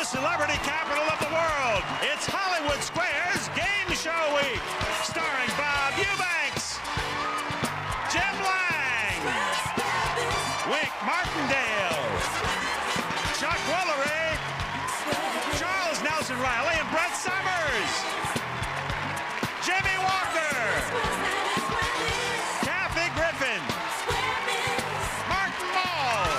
Celebrity capital of the world. It's Hollywood Squares Game Show Week, starring Bob Eubanks, Jim Lang, Wick Martindale, Chuck Woolery, Charles Nelson Riley, and Brett Summers, Jimmy Walker, Kathy Griffin, Martin Mull,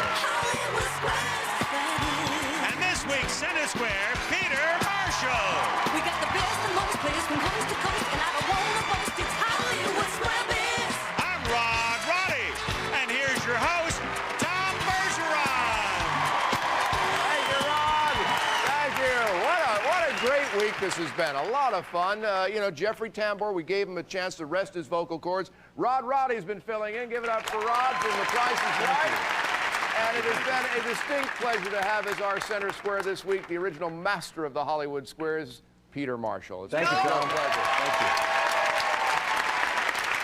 and this week's Center Square, Peter Marshall. We got the best and most players from coast to coast, and I don't want to boast, it's Hollywood Square Biz. I'm Rod Roddy, and here's your host, Tom Bergeron. Thank you, Rod. Thank you. What a great week this has been. A lot of fun. You know, Jeffrey Tambor, we gave him a chance to rest his vocal cords. Rod Roddy's been filling in. Give it up for Rod from The Price is Right. And it has been a distinct pleasure to have as our center square this week the original master of the Hollywood Squares, Peter Marshall. It's Thank you, Tom. a pleasure. Thank you.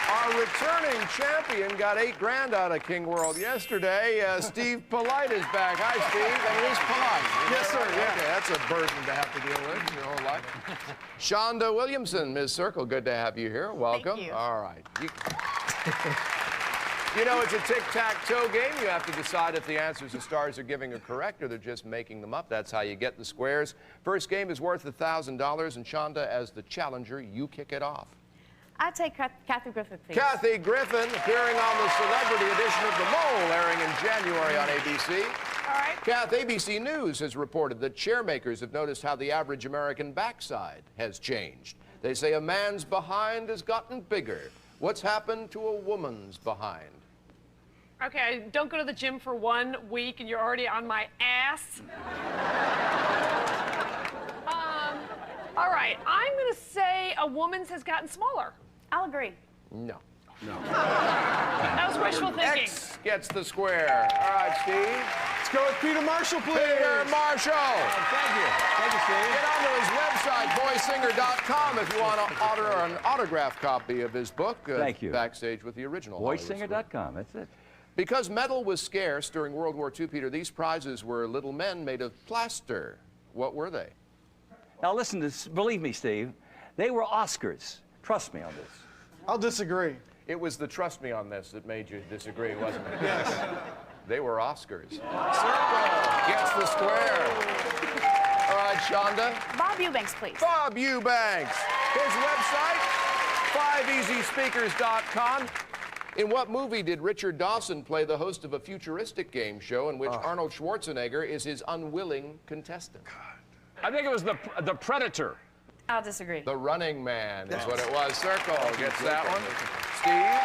Our returning champion got $8 out of King World yesterday. Steve Polite is back. Hi, Steve. And it is Polite. Yes, sir. Yeah. Okay, that's a burden to have to deal with your whole life. Shonda Williamson, Ms. Circle, good to have you here. Welcome. Thank you. All right. You know, it's a tic-tac-toe game. You have to decide if the answers the stars are giving are correct or they're just making them up. That's how you get the squares. First game is worth $1,000, and Shonda, as the challenger, you kick it off. I'll take Kathy Griffin, please. Kathy Griffin, appearing on the celebrity edition of The Mole, airing in January on ABC. All right. Kath, ABC News has reported that chairmakers have noticed how the average American backside has changed. They say a man's behind has gotten bigger. What's happened to a woman's behind? Okay, I don't go to the gym for 1 week and you're already on my ass. All right, I'm gonna say a woman's has gotten smaller. I'll agree. No. That was wishful thinking. X gets the square. All right, Steve. Let's go with Peter Marshall, please. Peter Marshall. Thank you. Thank you, Steve. Get onto his website, boysinger.com, if you want an autographed copy of his book. Thank you. Backstage with the original. Hollywood Square. Boysinger.com, that's it. Because metal was scarce during World War II, Peter, these prizes were little men made of plaster. What were they? Now listen to this, believe me, Steve, they were Oscars. Trust me on this. I'll disagree. It was the trust me on this that made you disagree, wasn't it? Yes. They were Oscars. Circle gets the square. All right, Shonda. Bob Eubanks, please. Bob Eubanks. His website, 5easyspeakers.com. In what movie did Richard Dawson play the host of a futuristic game show in which Arnold Schwarzenegger is his unwilling contestant? I think it was the Predator. I'll disagree. The Running Man is what it was. Circle gets that one. Steve?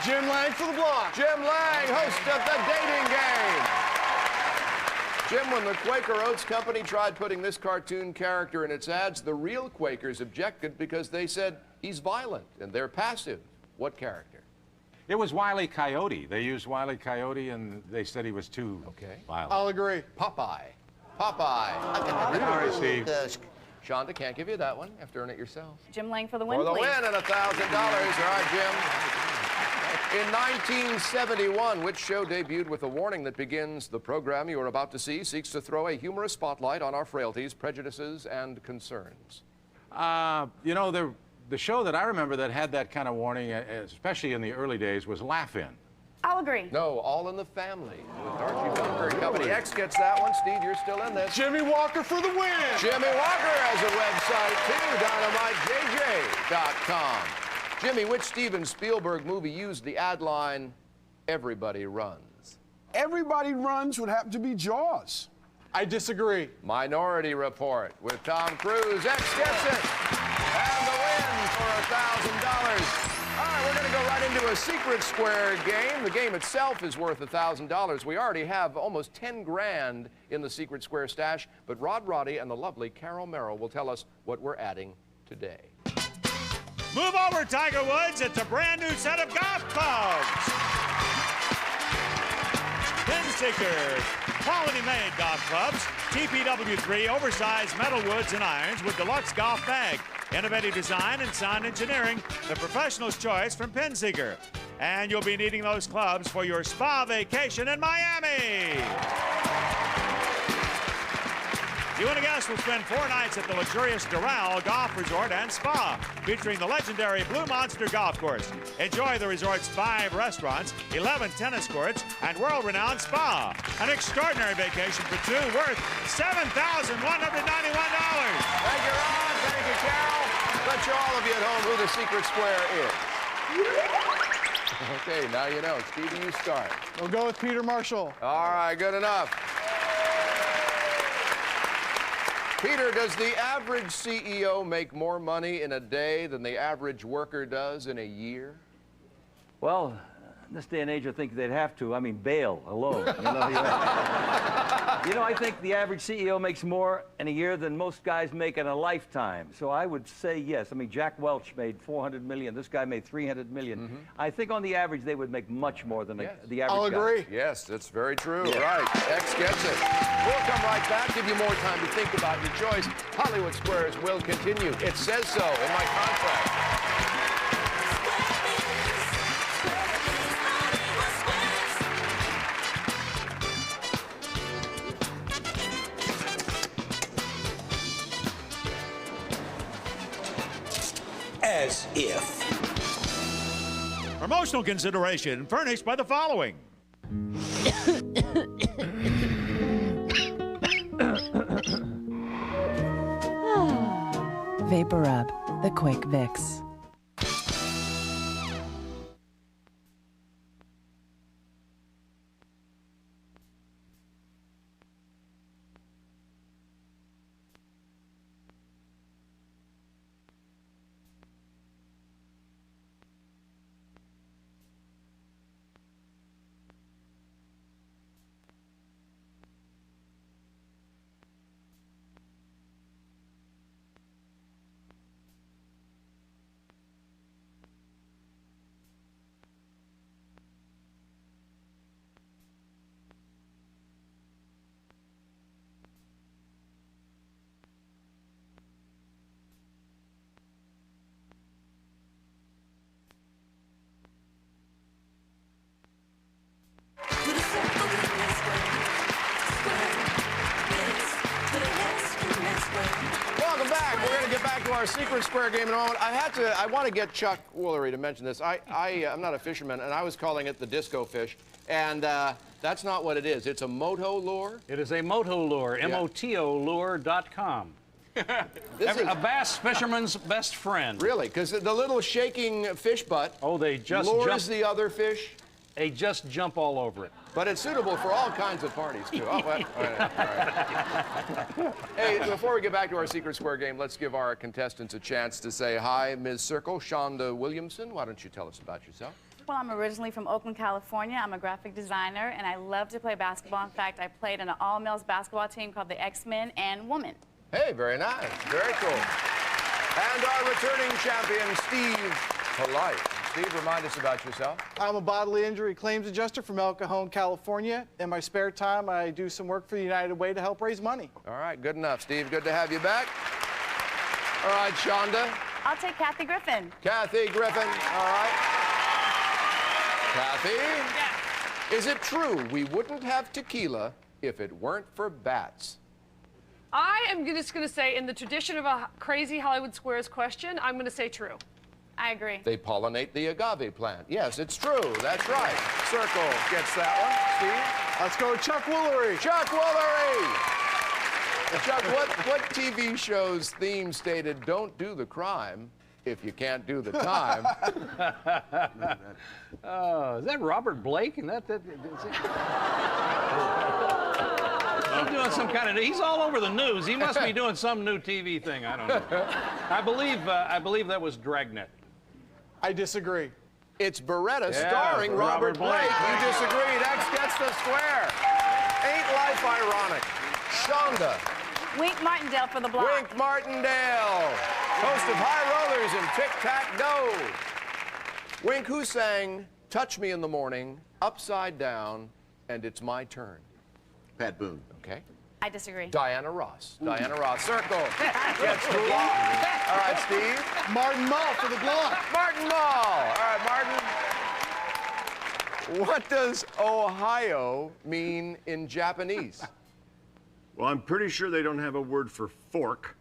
Jim Lang for the block. Jim Lang, host of the dating game. Jim, when the Quaker Oats Company tried putting this cartoon character in its ads, the real Quakers objected because they said he's violent and they're passive. What character? It was Wile E. Coyote. They used Wile E. Coyote, and they said he was too violent. I'll agree. Popeye. Popeye. All right, Steve. Shonda, can't give you that one. You have to earn it yourself. Jim Lang for the win, For the please. win and $1,000. All right, Jim. In 1971, which show debuted with a warning that begins, "The program you are about to see seeks to throw a humorous spotlight on our frailties, prejudices, and concerns"? You know, the show that I remember that had that kind of warning, especially in the early days, was Laugh-In. I'll agree. No, All in the Family with Archie Bunker. Somebody X gets that one. Steve, you're still in this. Jimmy Walker for the win. Jimmy Walker has a website, too, dynamitejj.com. Jimmy, which Steven Spielberg movie used the ad line, "Everybody runs"? Everybody runs would happen to be Jaws. I disagree. Minority Report with Tom Cruise. X gets it. And the win for $1,000. All right, we're going to go right into a secret square game. The game itself is worth $1,000. We already have almost 10 grand in the secret square stash, but Rod Roddy and the lovely Carol Merrill will tell us what we're adding today. Move over, Tiger Woods. It's a brand new set of golf clubs. Pin Seekers, quality-made golf clubs. TPW3 oversized metal woods and irons with deluxe golf bag. Innovative design and sound engineering, the professional's choice from Pin Seeker. And you'll be needing those clubs for your spa vacation in Miami. You and a guest will spend 4 nights at the luxurious Doral Golf Resort and Spa, featuring the legendary Blue Monster Golf Course. Enjoy the resort's 5 restaurants, 11 tennis courts, and world-renowned spa. An extraordinary vacation for 2 worth $7,191. Thank you, Ron. Thank you, Carol. Let you all of you at home who the secret square is. Okay, now you know. Stevie, you start. We'll go with Peter Marshall. All right, good enough. Peter, does the average CEO make more money in a day than the average worker does in a year? Well, in this day and age, I think they'd have to. I mean, bail alone. You know, I think the average CEO makes more in a year than most guys make in a lifetime. So I would say yes. I mean, Jack Welch made $400 million. This guy made $300 million. I think on the average, they would make much more than the average I'll agree. guy. Yes, that's very true. Right. X gets it. We'll come right back, give you more time to think about your choice. Hollywood Squares will continue. It says so in my contract. As if. Promotional consideration furnished by the following. Vapor Rub, the Quick Vicks. Welcome back. We're going to get back to our secret square game in a moment. I want to get Chuck Woolery to mention this. I'm not a fisherman, and I was calling it the disco fish. And that's not what it is. It's a moto lure. It is a moto lure, M-O-T-O lure.com. A bass fisherman's best friend. Really? Because the little shaking fish butt they just lures jump. the other fish. They just jump all over it. But it's suitable for all kinds of parties, too. Oh, well, all right. Hey, before we get back to our secret square game, let's give our contestants a chance to say hi. Ms. Circle, Shonda Williamson, why don't you tell us about yourself? Well, I'm originally from Oakland, California. I'm a graphic designer, and I love to play basketball. In fact, I played on an all-males basketball team called the X-Men and Women. Hey, very nice. Very cool. And our returning champion, Steve Polite. Steve, remind us about yourself. I'm a bodily injury claims adjuster from El Cajon, California. In my spare time, I do some work for the United Way to help raise money. All right, good enough, Steve. Good to have you back. All right, Shonda. I'll take Kathy Griffin. Kathy Griffin. All right. Kathy? Is it true we wouldn't have tequila if it weren't for bats? I am just going to say, in the tradition of a crazy Hollywood Squares question, I'm going to say true. I agree. They pollinate the agave plant. Yes, it's true. That's right. Circle gets that one. Steve? Let's go Chuck Woolery. Chuck Woolery! Chuck, what TV show's theme stated, don't do the crime if you can't do the time? Is that Robert Blake? And he's doing some kind of, he's all over the news. He must be doing some new TV thing. I don't know. I believe that was Dragnet. I disagree. It's Beretta starring Robert Blake. You disagreed. X gets the square. Ain't life ironic? Shonda. Wink Martindale for the block. Wink Martindale, host of High Rollers and Tic-Tac-Dough. Wink, who sang Touch Me in the Morning, Upside Down, and It's My Turn? Pat Boone. Okay. I disagree. Diana Ross. Diana Ross. Circle gets the block. All right, Steve. Martin Mull for the block. Martin Mull. All right, Martin. What does Ohio mean in Japanese? Well, I'm pretty sure they don't have a word for fork.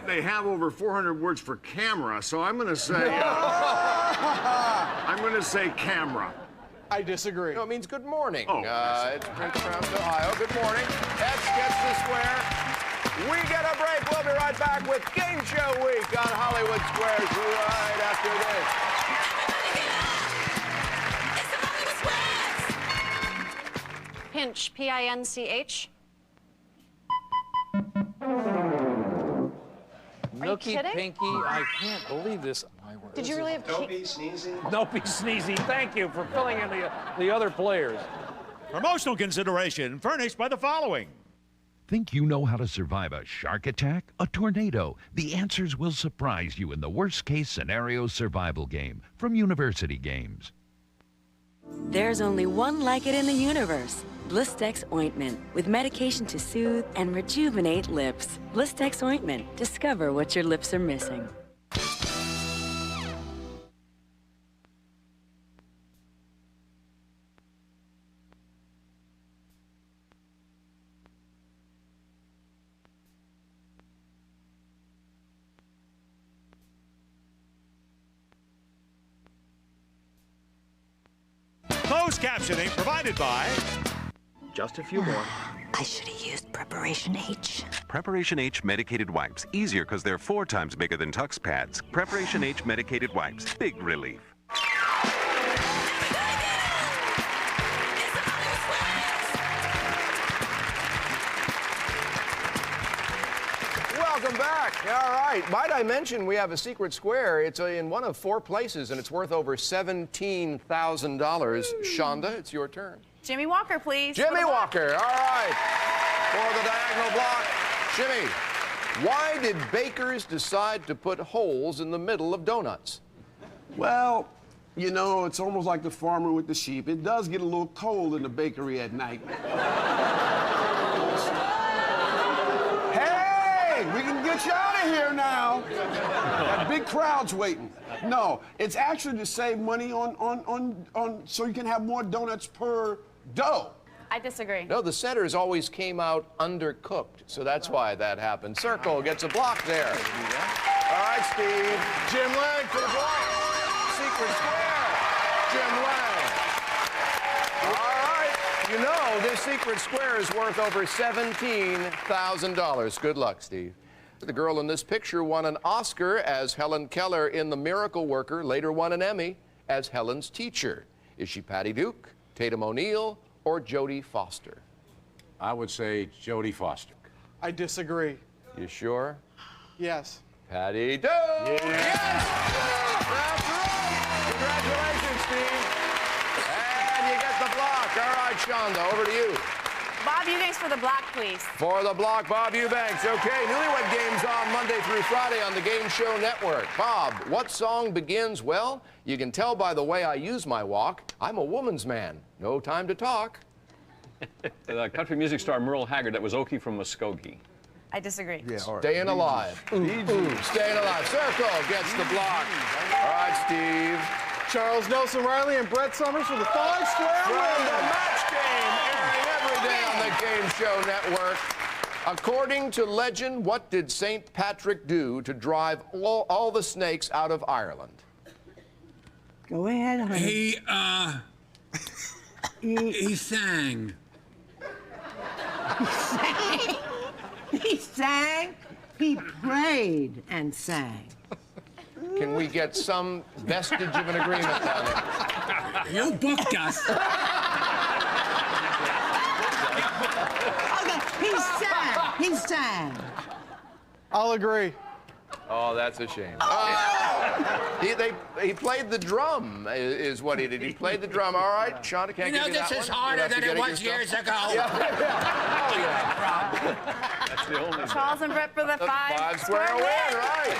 They have over 400 words for camera, so I'm going to say camera. I disagree. No, it means good morning. Oh, it's Prince Round, Ohio. Good morning. X gets the square. We get a break. We'll be right back with Game Show Week on Hollywood Squares right after this. Pinch, P-I-N-C-H. Nookie Pinky, I can't believe this. Did you really have Don't be sneezing. Don't be sneezing. Thank you for filling in the other players. Promotional consideration furnished by the following. Think you know how to survive a shark attack? A tornado? The answers will surprise you in the worst-case scenario survival game from University Games. There's only one like it in the universe. Blistex Ointment, with medication to soothe and rejuvenate lips. Blistex Ointment. Discover what your lips are missing. Closed captioning provided by... Just a few more. I should have used Preparation H. Preparation H medicated wipes. Easier because they're 4 times bigger than Tux pads. Preparation H medicated wipes. Big relief. Welcome back. All right. Might I mention we have a secret square. It's in one of 4 places, and it's worth over $17,000. Shonda, it's your turn. Jimmy Walker, please. Jimmy Walker. All right. For the diagonal block. Jimmy, why did bakers decide to put holes in the middle of donuts? Well, you know, it's almost like the farmer with the sheep. It does get a little cold in the bakery at night. Hey, we can get you out of here now. That big crowd's waiting. No, it's actually to save money on so you can have more donuts per dough. I disagree. No, the centers always came out undercooked, so that's why that happened. Circle gets a block there. All right, Steve. Jim Lang for the block. Secret square. Jim Lang. All right. You know, this secret square is worth over $17,000. Good luck, Steve. The girl in this picture won an Oscar as Helen Keller in The Miracle Worker, later won an Emmy as Helen's teacher. Is she Patty Duke, Tatum O'Neal, or Jodie Foster? I would say Jodie Foster. I disagree. You sure? Yes. Patty Duke! Yes! That's right! Congratulations, Steve. And you get the block. All right, Shonda, over to you. Bob Eubanks for the block, please. For the block, Bob Eubanks. Okay, Newlywed Games on Monday through Friday on the Game Show Network. Bob, what song begins? Well, you can tell by the way I use my walk. I'm a woman's man. No time to talk. The country music star Merle Haggard, that was Okie from Muskogee. I disagree. Yeah, all right. Staying alive. Staying alive. Circle gets the block. All right, Steve. Charles Nelson Riley and Brett Summers for the 5-square From win. the match game, airing every day on the Game Show Network. According to legend, what did St. Patrick do to drive all the snakes out of Ireland? Go ahead, honey. He sang. He sang. He prayed and sang. Can we get some vestige of an agreement down there? You booked us. Okay, he sang. He sang. I'll agree. Oh, that's a shame. He played the drum, is what he did. He played the drum. All right, Shonda, can't give you that one. This is harder than it was years ago. Yeah. Oh, yeah. That's the only. Charles and Brett for the five Square win, right.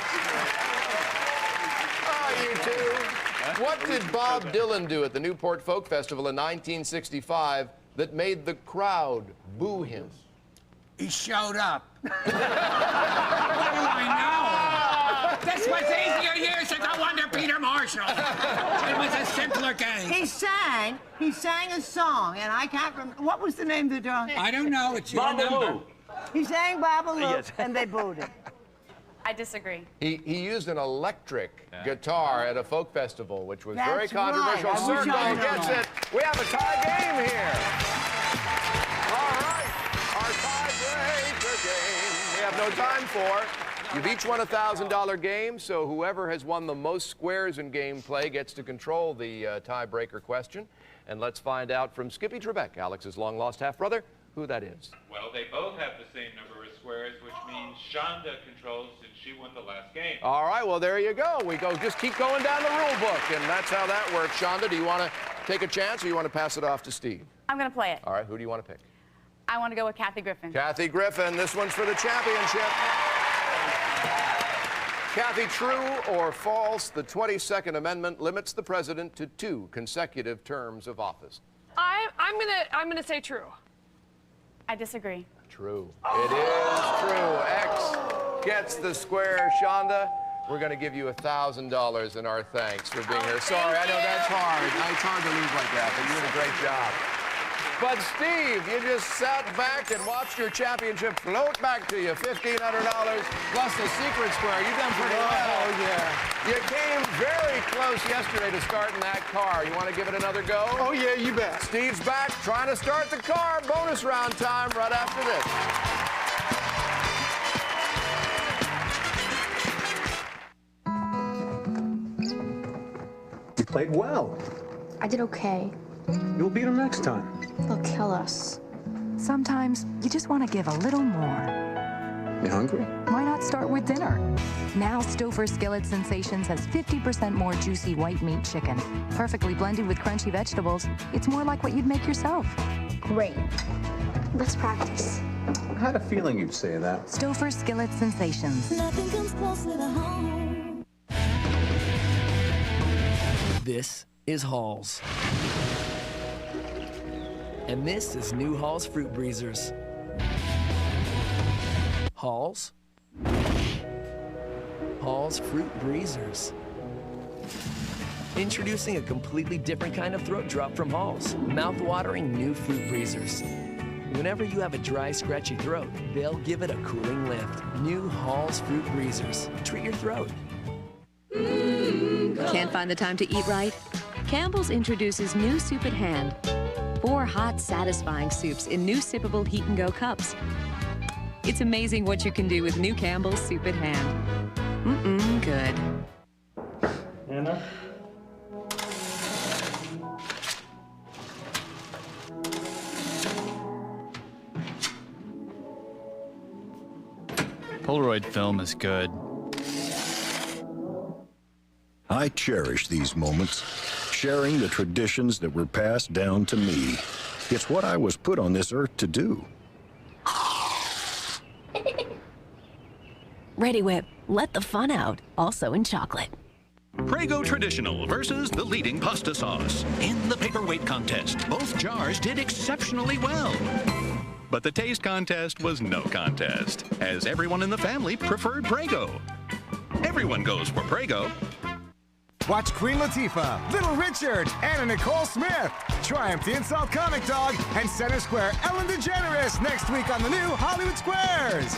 Oh, you two. What did Bob Dylan do at the Newport Folk Festival in 1965 that made the crowd boo him? He showed up. What do I know? This was easier years ago under Peter Marshall. It was a simpler game. He sang a song, and I can't remember. What was the name of the song? I don't know. It's your number. He sang Babaloo, Yes. and they booed him. I disagree. He used an electric guitar at a folk festival, which was That's very controversial. right. I wish Sergio I'd gets known. it. We have a tie game here. All right, our tiebreaker game. We have no time for. You've each won a $1,000 game, so whoever has won the most squares in gameplay gets to control the tiebreaker question. And let's find out from Skippy Trebek, Alex's long-lost half-brother, who that is. Well, they both have the same number of squares, which means Shonda controls since she won the last game. All right, well, there you go. We go. Just keep going down the rule book, and that's how that works. Shonda, do you want to take a chance, or you want to pass it off to Steve? I'm going to play it. All right, who do you want to pick? I want to go with Kathy Griffin. Kathy Griffin. This one's for the championship. Kathy, true or false, the 22nd Amendment limits the president to 2 consecutive terms of office? I'm gonna say true. I disagree. True. It is true. X gets the square. Shonda, we're going to give you $1,000 in our thanks for being here. Sorry, I know that's hard. It's hard to lose like that, but you did a great job. But Steve, you just sat back and watched your championship float back to you. $1,500 plus the secret square. You've done pretty well. Oh, yeah. You came very close yesterday to starting that car. You want to give it another go? Oh, yeah, you bet. Steve's back trying to start the car. Bonus round time right after this. You played well. I did okay. You'll beat him next time. They'll kill us. Sometimes you just want to give a little more. You hungry? Why not start with dinner? Now Stouffer Skillet Sensations has 50% more juicy white meat chicken. Perfectly blended with crunchy vegetables. It's more like what you'd make yourself. Great. Let's practice. I had a feeling you'd say that. Stouffer Skillet Sensations. Nothing comes closer to home. This is Halls. And this is new Halls Fruit Breezers. Halls? Halls Fruit Breezers. Introducing a completely different kind of throat drop from Halls. Mouth-watering new Fruit Breezers. Whenever you have a dry, scratchy throat, they'll give it a cooling lift. New Halls Fruit Breezers. Treat your throat. Can't find the time to eat right? Campbell's introduces new Soup at Hand. 4 hot, satisfying soups in new sippable Heat and Go cups. It's amazing what you can do with new Campbell's Soup at Hand. Good. Anna? Polaroid film is good. I cherish these moments, sharing the traditions that were passed down to me. It's what I was put on this earth to do. Ready Whip. Let the fun out. Also in chocolate. Prego Traditional versus the leading pasta sauce. In the paperweight contest, both jars did exceptionally well. But the taste contest was no contest, as everyone in the family preferred Prego. Everyone goes for Prego. Watch Queen Latifah, Little Richard, Anna Nicole Smith, Triumph the Insult Comic Dog, and Center Square Ellen DeGeneres next week on the new Hollywood Squares.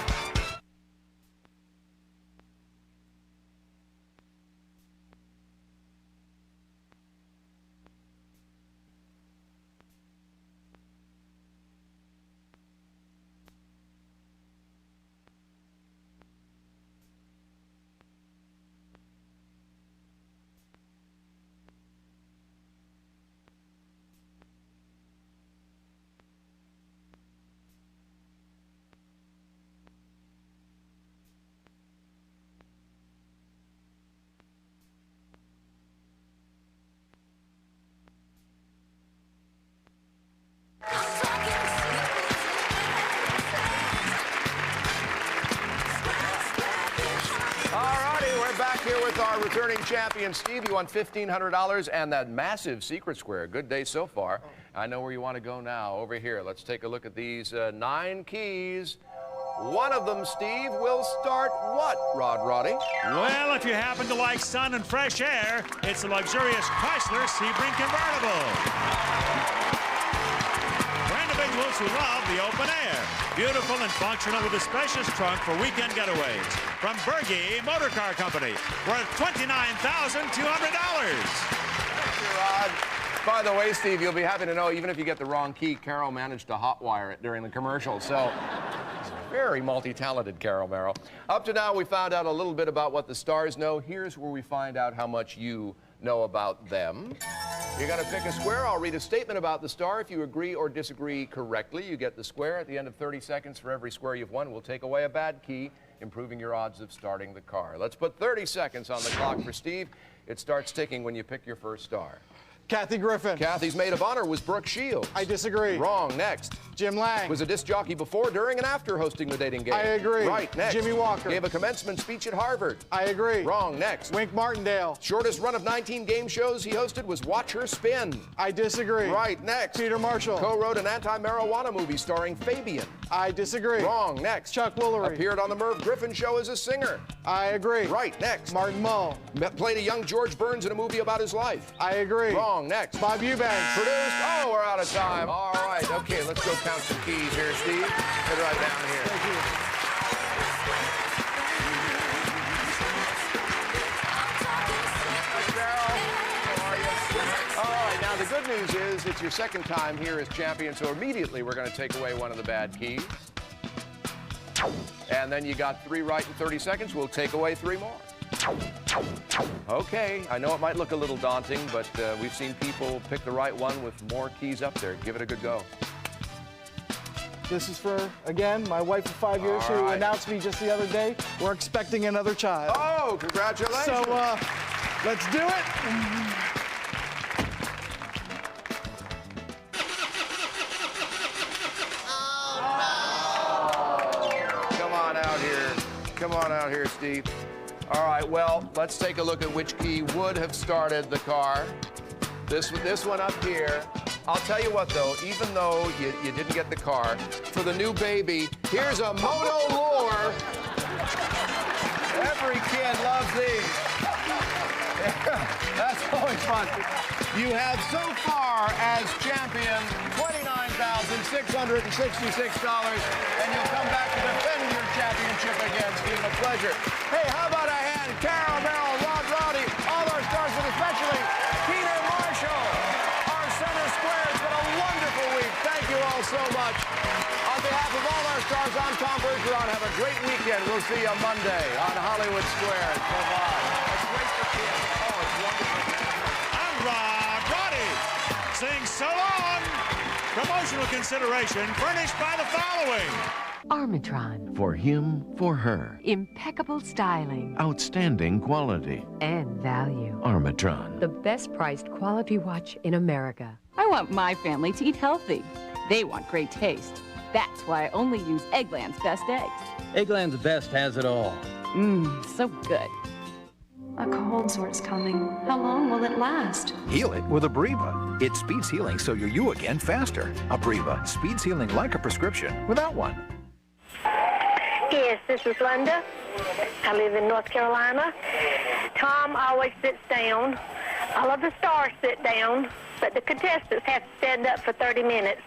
Here with our returning champion, Steve. You won $1,500 and that massive secret square. Good day so far. I know where you want to go now. Over here. Let's take a look at these 9 keys. One of them, Steve, will start what, Roddy? Well, if you happen to like sun and fresh air, it's the luxurious Chrysler Sebring convertible. For individuals who love the open air. Beautiful and functional with a spacious trunk for weekend getaways. From Berge Motor Car Company, worth $29,200. Thank you, Rod. By the way, Steve, you'll be happy to know, even if you get the wrong key, Carol managed to hotwire it during the commercial. So, very multi-talented, Carol Merrill. Up to now, we found out a little bit about what the stars know. Here's where we find out how much you know about them. You're going to pick a square. I'll read a statement about the star. If you agree or disagree correctly, you get the square. At the end of 30 seconds, for every square you've won, we'll take away a bad key, improving your odds of starting the car. Let's put 30 seconds on the clock for Steve. It starts ticking when you pick your first star. Kathy Griffin. Kathy's maid of honor was Brooke Shields. I disagree. Wrong. Next. Jim Lang. Was a disc jockey before, during, and after hosting the dating game. I agree. Right. Next. Jimmy Walker. Gave a commencement speech at Harvard. I agree. Wrong. Next. Wink Martindale. Shortest run of 19 game shows he hosted was Watch Her Spin. I disagree. Right. Next. Peter Marshall. Co-wrote an anti-marijuana movie starring Fabian. I disagree. Wrong. Next. Chuck Woolery. Appeared on the Merv Griffin Show as a singer. I agree. Right. Next. Martin Mull. Played a young George Burns in a movie about his life. I agree. Wrong. Next. Bob Eubanks. Produced. Oh, we're out of time. All right. Okay, let's go count some keys here, Steve. Get right down here. Thank you. All right, now the good news is it's your second time here as champion, so immediately we're going to take away one of the bad keys. And then you got 3 right in 30 seconds. We'll take away 3 more. Okay, I know it might look a little daunting, but we've seen people pick the right one with more keys up there. Give it a good go. This is for, again, my wife of 5 years who announced me just the other day. We're expecting another child. Oh, congratulations. So, let's do it. Come on out here, Steve. All right, well, let's take a look at which key would have started the car. This one up here. I'll tell you what, though, even though you didn't get the car, for the new baby, here's a Moto Lure. Every kid loves these. That's always fun. You have so far as champion $29,666, and you'll come back to defend your championship again, Steve. A pleasure. Hey, how about a hand? Carol Merrill, Rod Roddy, all our stars, but especially Peter Marshall. Our center square. It's been a wonderful week. Thank you all so much. On behalf of all our stars, I'm Tom Bergeron. Have a great weekend. We'll see you Monday on Hollywood Squares. Bye-bye. That's great for kids. Oh, it's wonderful. I'm Rod Roddy, saying so long. Promotional consideration furnished by the following. Armatron. For him, for her. Impeccable styling. Outstanding quality. And value. Armatron. The best priced quality watch in America. I want my family to eat healthy. They want great taste. That's why I only use Eggland's Best Eggs. Eggland's Best has it all. Mmm, so good. A cold sore's coming. How long will it last? Heal it with Abreva. It speeds healing so you're you again faster. Abreva speeds healing like a prescription without one. Yes, this is Linda. I live in North Carolina. Tom always sits down. All of the stars sit down, but the contestants have to stand up for 30 minutes.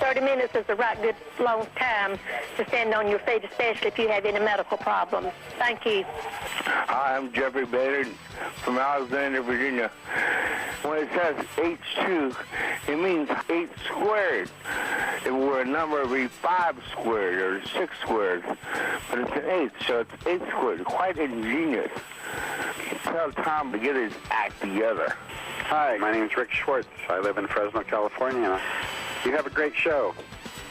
30 minutes is a right good long time to stand on your feet, especially if you have any medical problems. Thank you. Hi, I'm Jeffrey Bader from Alexandria, Virginia. When it says H2, it means 8 squared. If it were a number, it would be 5 squared or 6 squared. But it's an 8, so it's 8 squared. Quite ingenious. Tell Tom to get his act together. Hi, my name is Rick Schwartz. I live in Fresno, California. You have a great show.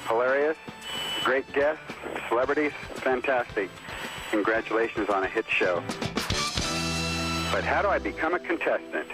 Hilarious, great guests, celebrities, fantastic. Congratulations on a hit show. But how do I become a contestant?